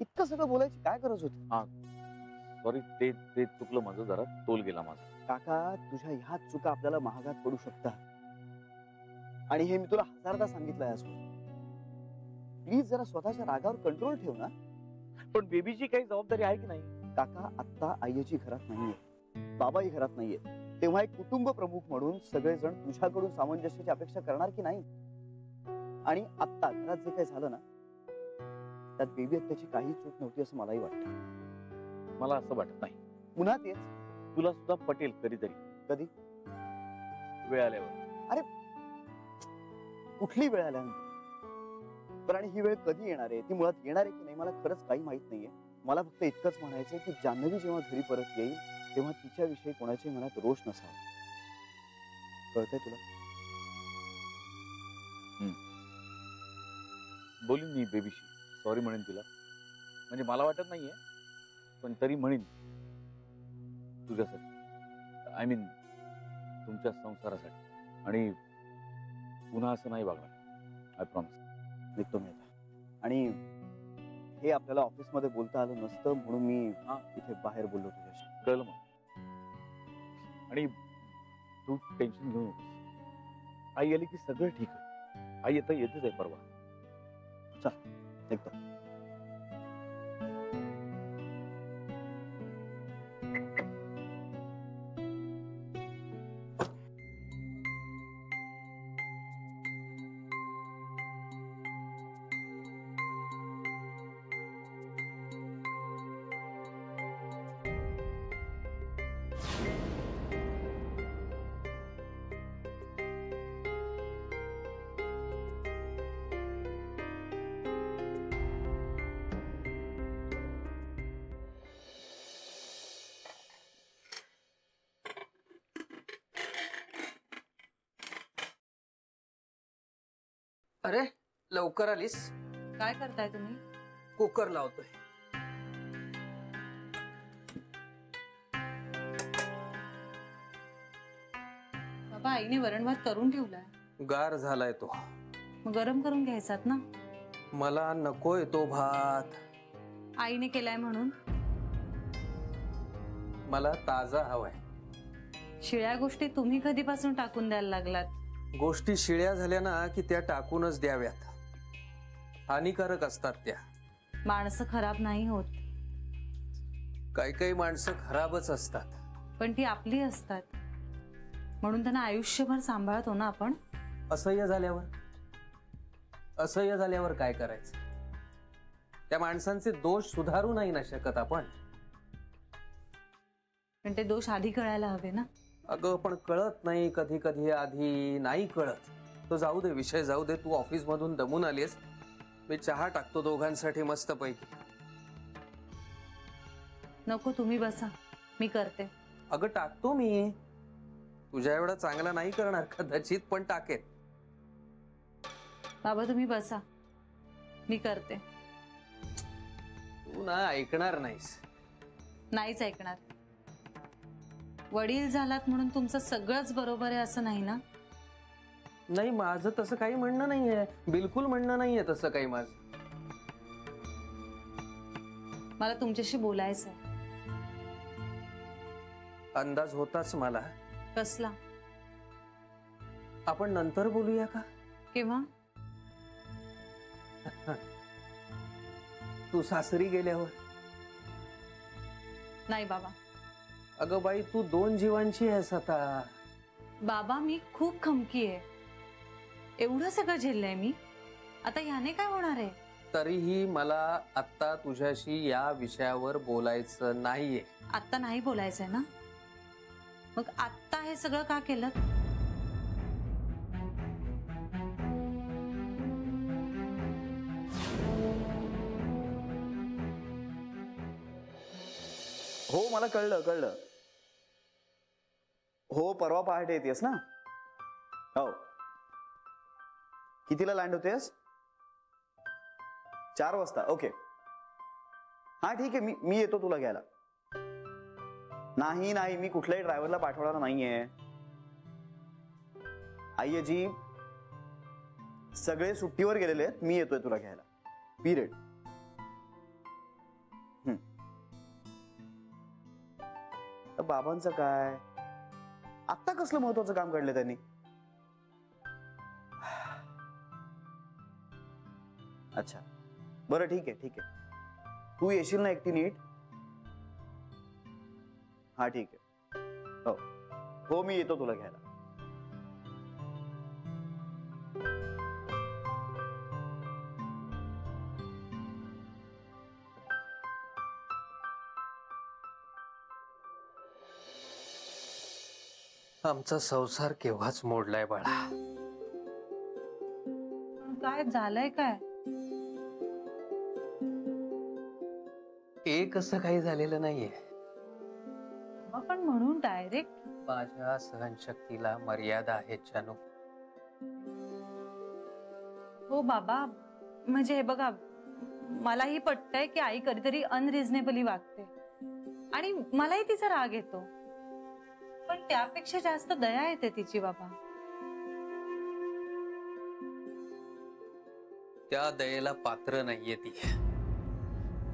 इतकं सगळं बोलायची काय गरज होती? हा सॉरी, ते ते चुकलं माझं, जरा तोल गेला माझा. काका, तुझ्या ह्या चुका आपल्याला महागात पडू शकतात आणि हे मी तुला हजारदा सांगितलंय आजवर. प्लीज जरा स्वतःच्या रागावर कंट्रोल ठेव ना. पण बेबीची काही जबाबदारी आहे की नाही? काका, आत्ता आईची घरात नाहीये, बाबाही घरात नाहीये, तेव्हा एक कुटुंब प्रमुख म्हणून सगळेजण तुझ्याकडून सामंजस्याची अपेक्षा करणार की नाही? आणि आत्ता घरात जे काही झालं ना, त्यात बेबी हत्याची काही चूक नव्हती असं मलाही वाटतं. मला असं वाटत नाही. पुन्हा तेच. तुला सुद्धा पटेल कधीतरी. कधी? वेळ आल्यावर. अरे कुठली वेळ आल्यानंतर? पण आणि ही वेळ कधी येणार आहे, ती मुळात येणार आहे की नाही, मला खरंच काही माहित नाहीये. मला फक्त इतकंच म्हणायचंय की जान्हवी जेव्हा घरी परत येईल तेव्हा तिच्याविषयी कोणाच्याही मनात रोष नसावा. कळतंय तुला? बोलीन मी बेबीशी, सॉरी म्हणेन तिला. म्हणजे मला वाटत नाहीये, पण तरी म्हणेन तुझ्यासाठी, आय मीन तुमच्या संसारासाठी. आणि पुन्हा असं नाही वागणार, आय प्रॉमिस. निघतो मी आता. आणि हे आपल्याला ऑफिसमध्ये बोलता आलं नसतं म्हणून मी इथे बाहेर बोललो तुझ्याशी. कळलं मग. आणि तू टेन्शन घेऊ नकोस, आई आली की सगळं ठीक आहे. आई आता येतेच आहे परवा. चल निघतो. अरे लवकर आलीस. काय करताय तुम्ही? कुकर लावतोय. बाबा, आईने वरण भात करून ठेवलाय. गार झालाय तो. मग गरम करून घ्यायचात ना. मला नकोय तो भात. आईने केलाय म्हणून. मला ताजा हवाय. शिळ्या गोष्टी तुम्ही कधीपासून टाकून द्यायला लागलात? गोष्टी शिळ्या झाल्या ना की त्या टाकूनच द्याव्यात. हानिकारक असतात त्या. माणसं खराब नाही होत. काही काही माणसं खराबच असतात. पण ती आपली असतात म्हणून त्यांना आयुष्यभर सांभाळतो ना आपण. असह्य झाल्यावर काय करायचं? त्या माणसांचे दोष सुधारू नाही ना शकत आपण. पण ते दोष आधी कळायला हवे ना. अगं पण कळत नाही कधी कधी. आधी नाही कळत. तो जाऊ दे, विषय जाऊ दे. तू ऑफिस मधून दमून आलीस. मी चहा टाकतो दोघांसाठी मस्त पैकी. नको, तुम्ही बसा, मी करते. अगं टाकतो मी. तुझ्या एवढा चांगला नाही करणार कदाचित, पण टाकेन. बाबा तुम्ही बसा, मी करते. तू ना ऐकणार नाहीस. नाहीच ऐकणार. वडील झालात म्हणून तुमचं सगळंच बरोबर आहे असं नाही ना. नाही, माझं तसं काही म्हणणं नाहीये. बिलकुल म्हणणं नाहीये तसं काही माझं. मला तुमच्याशी बोलायचं आहे. अंदाज होताच मला. कसला? आपण नंतर बोलूया का? केव्हा? तू सासरी गेल्यावर. नाही बाबा. अगं बाई, तू 2 जीवांची आहेस आता. बाबा मी खूप खमकी आहे. एवढं सगळं झेललंय मी. आता ह्याने काय होणार आहे? तरीही मला आता तुझ्याशी या विषयावर बोलायचं नाहीये. आत्ता नाही बोलायचंय ना. मग आत्ता हे सगळं का केलं? हो मला कळलं. हो परवा पहाटे येतेस ना. हो कितीला लँड होतेस? 4 वाजता. ओके हा ठीक आहे. मी येतो तुला घ्यायला. नाही मी कुठल्याही ड्रायव्हरला पाठवणार नाहीये. आईजी सगळे सुट्टीवर गेलेले आहेत. मी येतोय तुला घ्यायला. पिरियड. बाबांचं काय? आत्ता कसलं महत्वाचं काम काढलं त्यांनी? अच्छा, बरं ठीक आहे ठीक आहे. तू येशील ना एकटी नीट? हा ठीक आहे. हो हो, मी येतो तुला घ्यायला. आमचा संसार केव्हाच मोडलाय बाळा. काय झालंय काय? एक असं काही झालेलं नाहीये. पण म्हणून डायरेक्ट माझ्या सहनशक्तीला मर्यादा आहेत जानू. हो बाबा, म्हणजे हे बघा, मलाही पटतंय की आई कधीतरी अनरिझनेबली वागते आणि मलाही तिचा राग येतो, पण त्यापेक्षा जास्त दया येते तिची बाबा. त्या दयेला पात्र नाहीये ती.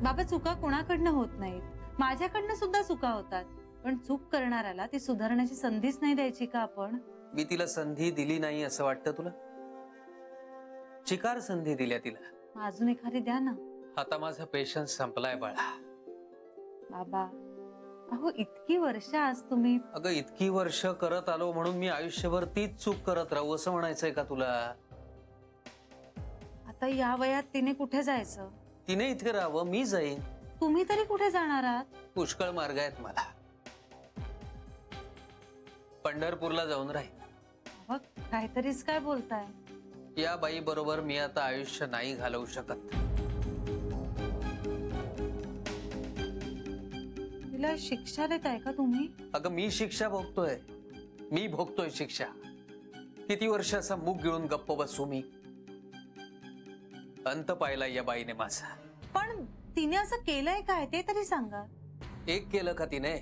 बाबा, चुका कोणाकडनं होत नाहीत, माझ्याकडनं सुद्धा चुका होतात, पण चूक करणाऱ्याला ती सुधारण्याची संधीच नाही द्यायची का आपण? मी तिला संधी दिली नाही असं वाटतं तुला? चिकार संधी दिल्या तिला. अजून एखादी द्या ना. आता माझा पेशन्स संपलाय बाळा. बाबा अहो, इतकी वर्ष आज तुम्ही. अगं, इतकी वर्ष करत आलो म्हणून मी आयुष्यभर तीच चूक करत राहू असं म्हणायचंय का तुला? आता या वयात तिने कुठे जायचं? तिने इथे राहावं, मी जाईन. तुम्ही तरी कुठे जाणार आहात? पुष्कळ मार्ग आहेत मला. पंढरपूरला जाऊन राहील. बघ, काहीतरीच काय बोलताय. या बाई बरोबर मी आता आयुष्य नाही घालवू शकत. तिला शिक्षा देताय का तुम्ही? अगं, मी शिक्षा भोगतोय. मी भोगतोय शिक्षा. किती वर्ष असा मूग गिळून गप्प बसू मी? अंत पाहिला या बाईने माझा. पण तिने असं केलंय काय ते तरी सांगा. एक केलं का तिने?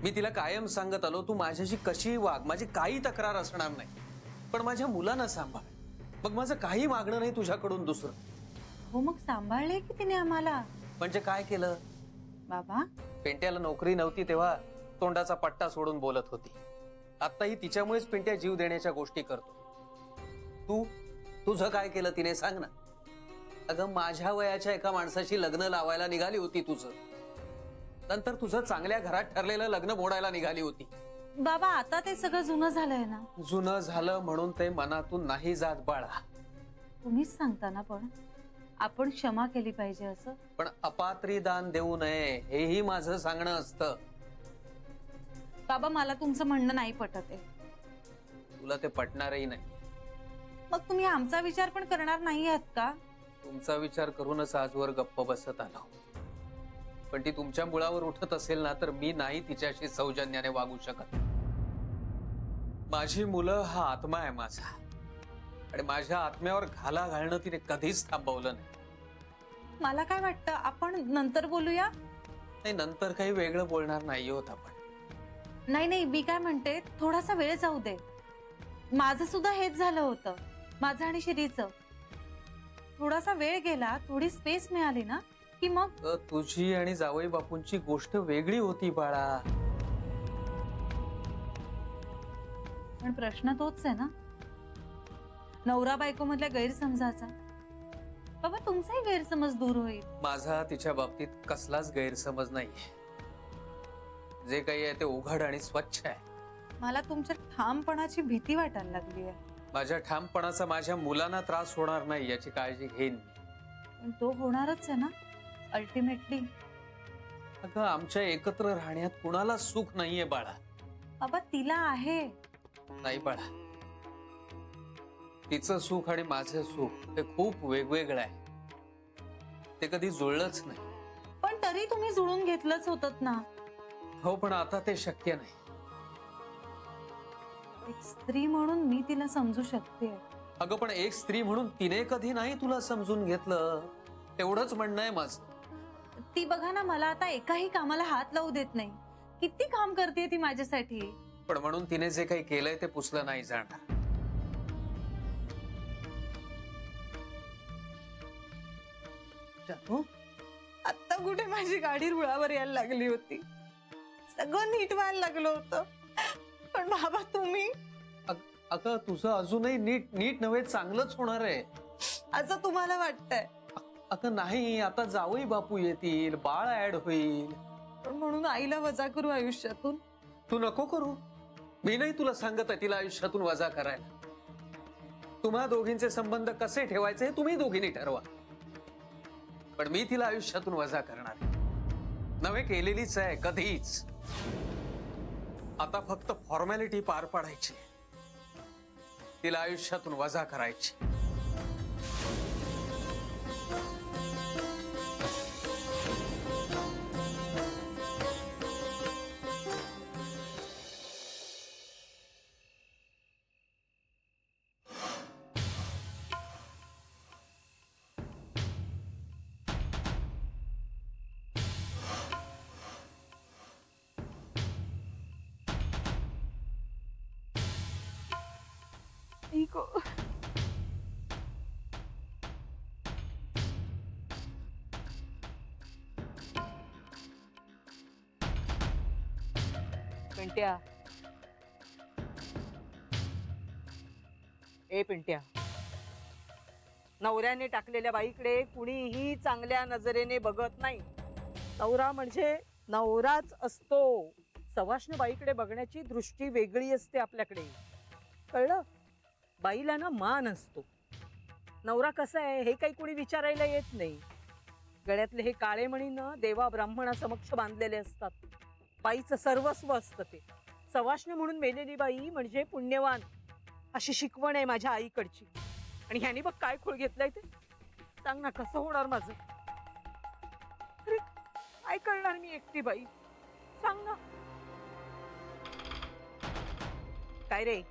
मी तिला कायम सांगत आलो, तू माझ्याशी कशी वाग, माझी काही तक्रार असणार नाही, पण माझ्या मुलांना सांभाळ. मग माझं काही मागणं नाही तुझ्याकडून दुसरं. हो, मग सांभाळले की तिने आम्हाला. म्हणजे काय केलं बाबा? पेंट्याला नोकरी नव्हती तेव्हा तोंडाचा पट्टा सोडून बोलत होती. आत्ताही तिच्यामुळेच पेंट्या जीव देण्याच्या गोष्टी करतो. तुझं काय केलं तिने सांग ना. अगं, माझ्या वयाच्या एका माणसाशी लग्न लावायला निघाली होती तुझं. नंतर तुझं चांगल्या घरात ठरलेलं लग्न मोडायला निघाली होती. बाबा, आता ते सगळं जुनं झालंय ना. जुनं झालं म्हणून ते मनातून नाही जात बाळा. तुम्हीच सांगता ना, पण आपण क्षमा केली पाहिजे असं. पण अपात्री दान देऊ नये हेही माझं सांगणं असतं. बाबा, मला तुमचं म्हणणं नाही पटत आहे. तुला ते पटणारही नाही. मग तुम्ही आमचा विचार पण करणार नाही आहात का? तुमचा विचार करूनच आजवर गप्प बसत आलो. पण ती तुमच्या मुळावर उठत असेल ना, तर मी नाही तिच्याशी सौजन्याने वागू शकत. माझी मुलं हा आत्मा आहे माझा, आणि माझ्या आत्म्यावर घाला घालणं तिने कधीच थांबवलं नाही. मला काय वाटतं, आपण नंतर बोलूया. नाही, नंतर काही वेगळं बोलणार नाही होत आपण. नाही, मी काय म्हणते, थोडासा वेळ जाऊ दे. माझं सुद्धा हेच झालं होतं, माझं आणि श्रीचं. थोडासा वेळ गेला, थोडी स्पेस मिळाली ना की मग. तुझी आणि जावई बापूंची गोष्ट वेगळी होती बाळा. पण प्रश्न तोच आहे ना, नवरा बायको मधल्या गैरसमजाचा. बाबा, तुमचाही गैरसमज दूर होईल. माझा तिच्या बाबतीत कसलाच गैरसमज नाहीये. जे काही आहे ते उघड आणि स्वच्छ आहे. मला तुमच्या ठामपणाची भीती वाटायला लागली आहे. माझ्या ठामपणाचा माझ्या मुलांना त्रास होणार नाही याची काळजी घेईन मी. पण तो होणारच आहे ना अल्टिमेटली. अगं, आमच्या एकत्र राहण्यात कुणाला सुख नाहीये बाळा. बाबा, तिला आहे. नाही बाळा, तिचं सुख आणि माझं सुख हे खूप वेगवेगळं आहे. ते कधी जुळलंच नाही. पण तरी तुम्ही जुळून घेतलंच होतं ना. हो, पण आता ते शक्य नाही. एक स्त्री म्हणून मी तिला समजू शकते. अगं, पण एक स्त्री म्हणून तिने कधी नाही तुला समजून घेतलं, तेवढंच म्हणणं आहे माझं. ती बघा ना, मला आता एकाही कामाला हात लावू देत नाही. किती काम करते ती माझ्यासाठी. पण म्हणून तिने जे काही केलंय ते पुसलं नाही जाणार. आता कुठे माझी गाडी रुळावर यायला लागली होती. सगळं नीट व्हायला लागलं होतं. पण बाबा तुम्ही, अगं तुझं अजूनही नीट नीट नव्हे, चांगलंच होणार आहे. असं तुम्हाला वाटतंय? अगं नाही, आता जावई बापू येतील, बाळ ऍड होईल. पण म्हणून आईला वजा करू आयुष्यातून? तू नको करू. मी नाही तुला सांगत आहे तिला आयुष्यातून वजा करायला. तुम्हा दोघींचे संबंध कसे ठेवायचे हे तुम्ही दोघींनी ठरवा. पण मी तिला आयुष्यातून वजा करणार नव्हे, केलेलीच आहे कधीच. आता फक्त फॉर्मॅलिटी पार पाडायची, तिला आयुष्यातून वजा करायची. पिंट्या, ए पिंट्या, नवऱ्याने टाकलेल्या बाईकडे कुणीही चांगल्या नजरेने बघत नाही. नवरा म्हणजे नवराच असतो. सवाष्ण बाईकडे बघण्याची दृष्टी वेगळी असते आपल्याकडे, कळलं? बाईला ना मान असतो. नवरा कसा आहे हे काही कुणी विचारायला येत नाही. गळ्यातले हे काळे मणी ना देवा ब्राह्मणासमक्ष बांधलेले असतात. बाईचं सर्वस्व असतं ते. सवाष्ण म्हणून मेलेली बाई म्हणजे पुण्यवान, अशी शिकवण आहे माझ्या आईकडची. आणि ह्यानी बघ काय खूळ घेतलाय ते. सांग ना कसं होणार माझं? अरे काय करणार मी एकटी बाई, सांग ना. काय रे?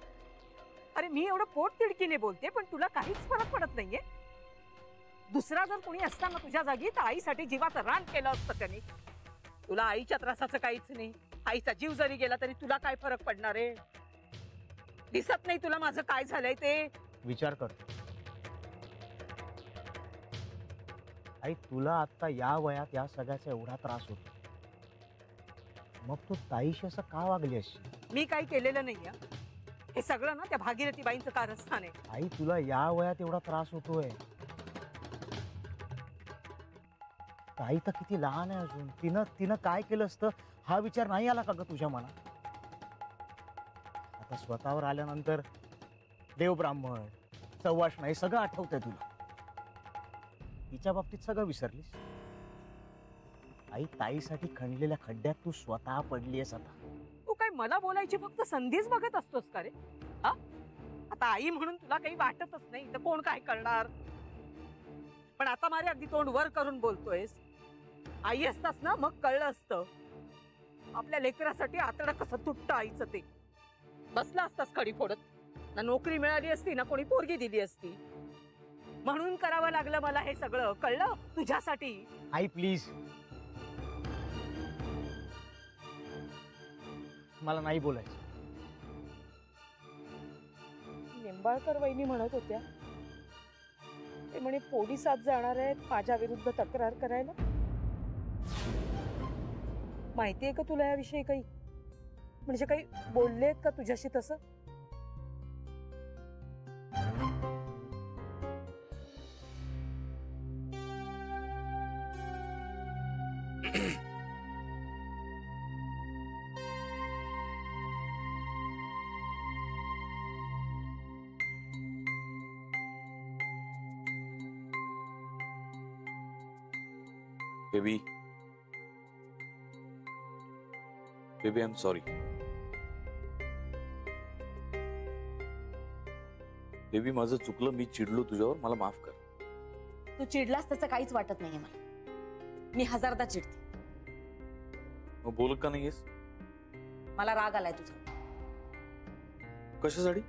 अरे मी एवढं पोट तिडकीने बोलते पण तुला काहीच फरक पडत नाहीये. दुसरा जर कोणी असता ना तुझ्या जागी तर आईसाठी जीवाचं रान केलं असतं त्याने. तुला आईच्या त्रासाचं काहीच नाही. आईचा जीव जरी गेला तरी तुला काय फरक पडणार आहे? दिसत नाही तुला माझं काय झालंय ते? विचार कर आई, तुला आता या वयात या सगळ्याचा एवढा त्रास होतो, मग तू ताईशी असं का वागली अशी? मी काही केलेलं नाहीये. हे सगळं ना त्या भागीरथी बाईंचं कारस्थान आहे. आई तुला या वयात एवढा त्रास होतोय, ताई तर किती लहान आहे अजून. तिनं काय केलं असतं हा विचार नाही आला का ग तुझ्या मनात? आता स्वतःवर आल्यानंतर देव ब्राह्मण सवाष्ण हे सगळं आठवतंय तुला. तिच्या बाबतीत सगळं विसरलीस. आई, ताईसाठी खणलेल्या खड्ड्यात तू स्वतः पडलीयस. आता तू काय मला बोलायची फक्त संधीच बघत असतोस का रे? हा, आता आई म्हणून तुला काही वाटतच नाही तर कोण काय करणार? पण आता मारे अगदी तोंड वर करून बोलतोयस. आई असतास ना मग कळलं असतं आपल्या लेकरासाठी आतडं कसं तुटतं आईचं ते. बसला असतास खडी फोडत. ना नोकरी मिळाली असती ना कोणी पोरगी दिली असती. म्हणून करावं लागलं मला हे सगळं, कळलं? तुझ्यासाठी. आई प्लीज, मला नाही बोलायचं. निंबाळकर वहिनी म्हणत होत्या ते म्हणे पोलिसात जाणार आहेत माझ्या विरुद्ध तक्रार करायला. माहितीये का तुला याविषयी काही? म्हणजे काही बोललेत का तुझ्याशी तसं? Baby, baby, I am sorry. Baby, माझं चुकलं. मी चिडलो तुझ्यावर, मला माफ कर. तू चिडलास त्याचं काहीच वाटत नाहीये मला. मी हजारदा चिडते. मग बोलत का नाहीयेस? मला राग आलाय तुझा. कशासाठी?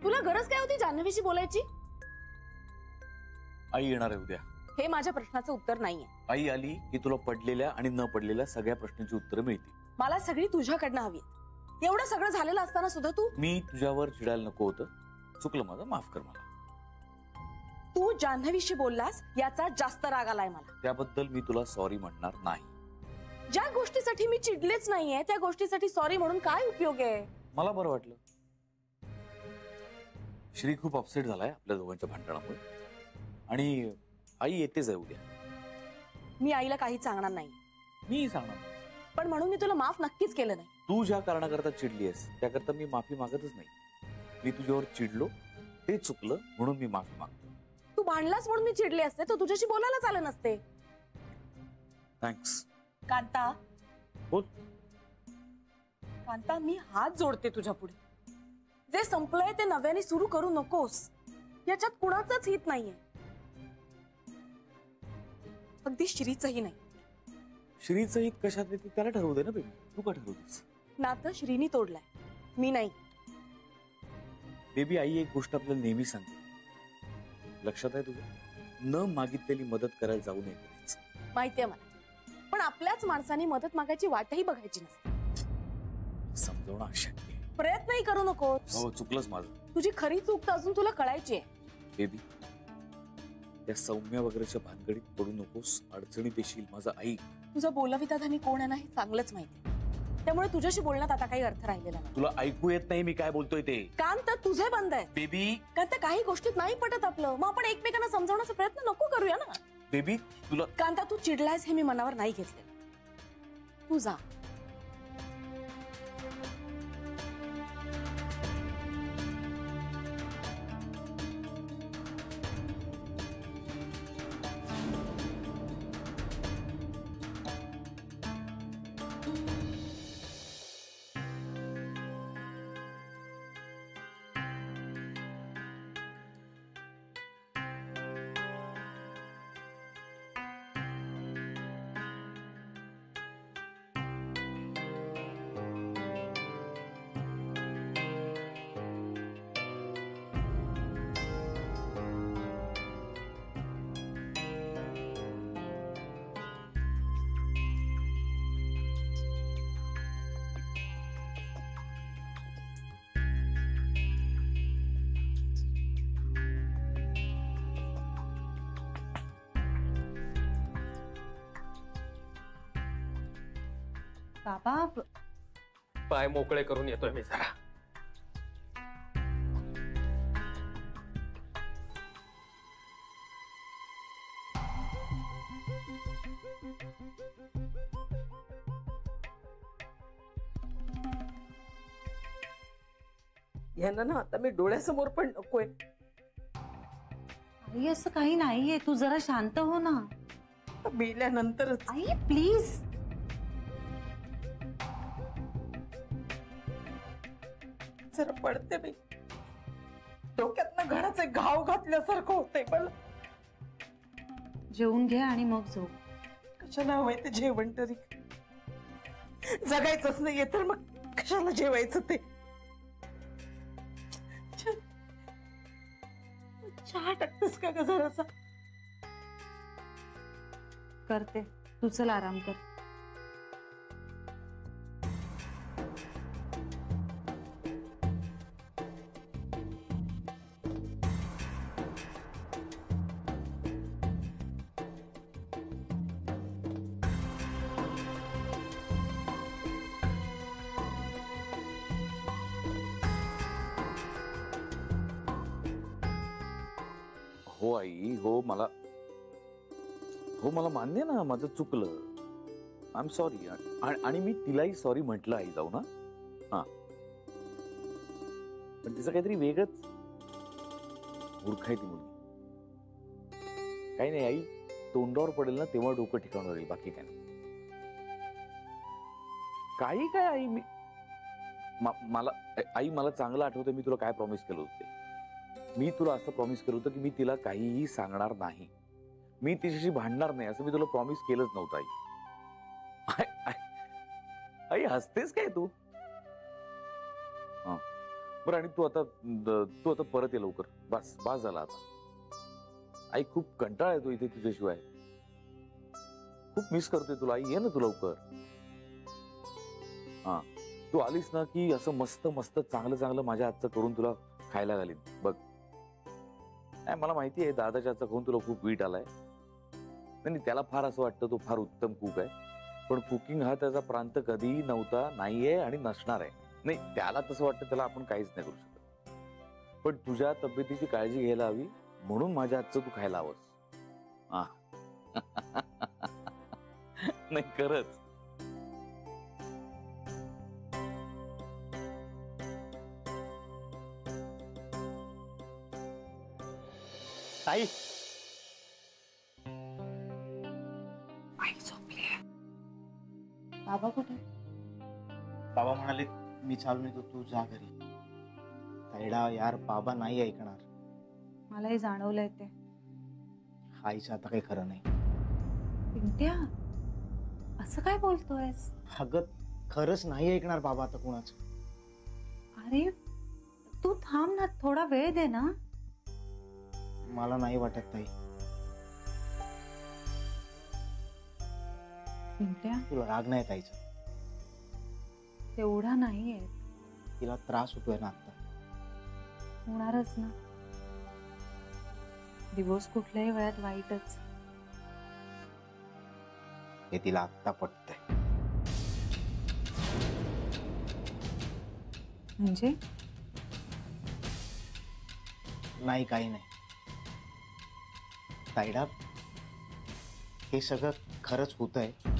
तुला गरज काय होती जान्हवीशी बोलायची? आई येणार आहे उद्या. हे माझ्या प्रश्नाचं उत्तर नाहीये. आई आली की तुला पडलेल्या आणि न पडलेल्या सगळ्या प्रश्नांची उत्तरं मिळतील. मला सगळी तुझ्याकडनं हवी. एवढं सगळं झालेलं असताना सुद्धा तू मी तुझ्यावर चिडायला नको होतं. चुकलं माझं, माफ कर मला. तू जान्हवीशी बोललास याचा जास्त राग आलाय मला. त्याबद्दल मी तुला सॉरी म्हणणार नाही. ज्या गोष्टीसाठी मी चिडलेच नाहीये त्या गोष्टीसाठी सॉरी म्हणून काय उपयोग आहे? मला बरं वाटलं. श्री खूप अपसेट झालाय आपल्या दोघांच्या भांडणामुळे आणि आई येतेच आहे उद्या. मी आईला काही सांगणार नाही, मी सांगणार. पण म्हणून मी तुला माफ नक्कीच केलं नाही. तू ज्या कारणाकरता चिडली आहेस त्याकरता मी माफी मागतच नाही. मी तुझ्यावर चिडलो, ते चुकलं म्हणून मी माफी मागतो. तू भांडलास म्हणून मी चिडले असते तर तुझ्याशी बोलायला आलं नसते. थँक्स. कांता, बोल. कांता, मी हात जोडते तुझ्या पुढे. जे संपलंय ते नव्याने सुरू करू नकोस. याच्यात कुणाचंच हित नाहीये, अगदी श्रीचंही नाही. श्रीचं हित कशात येते त्याला ठरवू दे ना बेबी. तू का ठरवतेस? नातं श्रीनी तोडलंय, मी नाही. बेबी, आई एक गोष्ट आपल्याला नेहमी सांगते, लक्षात आहे तुझ्या? न मागितलेली मदत करायला जाऊ नये कधीच. माहितीये मला, पण आपल्याच माणसाने मदत मागायची वाटही बघायची नसते. समजवणं अशक्य आहे. प्रयत्नही करू नकोस. हो, चुकलंच माझं. तुझी खरी चूक तर अजून तुला कळायची आहे. बेबी, त्या सौम्या वगैरेच्या भानगडीत पडू नकोस. अडचणीत येशील. माझं आई. तुझा बोलविताधानी कोण आहे ना हे चांगलंच माहिती. त्यामुळे तुझ्याशी बोलण्यात आता काही अर्थ राहिलेला नाही. तुला ऐकू येत नाही मी काय बोलतोय ते? कान तर तुझे बंद आहे. बेबी, कांता, काही गोष्टीत नाही पटत आपलं, मग आपण एकमेकांना समजावण्याचा प्रयत्न नको करूया ना. बेबी, तुला कांता, तू चिडलायस हे मी मनावर नाही घेतलेलं. तू जा. बाबा, पाय मोकळे करून येतोय मी जरा. यांना ना आता मी डोळ्यासमोर पण नकोय. आई असं काही नाहीये, तू जरा शांत हो ना. मेल्यानंतरच. आई प्लीज. जरा पडते मी. डोक्यातनं घडाचे घाव घातल्यासारखं होतंय मला. जेवून घे आणि मग झोप. कशाला हवंय ते जेवण तरी? जगायचंच नाहीये तर मग कशाला जेवायचं ते? चहा टाकतेस का ग जरासा? करते. तू चल आराम कर. हो आई, हो मला मान्य ना, माझं चुकलं. I am sorry. आणि मी तिलाही सॉरी म्हटलं आई जाऊ ना. हा, पण तिचं काहीतरी वेगळंच. मूर्ख आहे ती मुलगी. काही नाही आई, तोंडावर पडेल ना तेव्हा डोकं ठिकाणावर येईल, बाकी काय नाही. काही काय आई, मला चांगलं आठवतं मी तुला काय प्रॉमिस केलं होतं. मी तुला असं प्रॉमिस केलं होतं की मी तिला काहीही सांगणार नाही, मी तिच्याशी भांडणार नाही, असं मी तुला प्रॉमिस केलंच नव्हतं आई. आई हसतेस काय तू? हा बरं, आणि तू आता परत ये लवकर. बस झाला आता. आई खूप कंटाळा येतो इथे तुझ्याशिवाय. खूप मिस करतोय तुला आई. ये ना तू लवकर. हा, तू आलीस ना की असं मस्त मस्त चांगलं माझ्या हातचं करून तुला खायला घालीन बघ. नाही, मला माहिती आहे दादाच्या हातचं खाऊन तुला खूप वीट आलाय. नाही, त्याला फार असं वाटतं तो फार उत्तम कुक आहे. पण कुकिंग हा त्याचा प्रांत कधीही नव्हता, नाहीये आणि नसणार आहे. नाही, त्याला तसं वाटतं त्याला आपण काहीच नाही करू शकत. पण तुझ्या तब्येतीची काळजी घ्यायला हवी म्हणून माझ्या हातचं तू खायला हवंस. हा. नाही खरंच. ताई बाबा कुठे? बाबा म्हणाले मी चालून येतो, तू जा घरी. ताईडा यार, बाबा नाही ऐकणार. मलाही जाणवलंय ते. आईचं आता काही खरं नाही. पिंट्या, असं काय बोलतोयस? अगं खरंच नाही ऐकणार बाबा आता कुणाचं. अरे तू थांब ना, थोडा वेळ दे ना. मला नाही वाटत ताई. पिंट्या, तुला राग नाही ताईचा? तेवढा नाहीये. तिला त्रास होतोय ना आता. होणारच ना. दिवस कुठल्याही वेळात वाईटच. हे तिला आत्ता पटतंय. म्हणजे नाही, काही नाही ताईडा. हे सगळं खरंच होत आहे.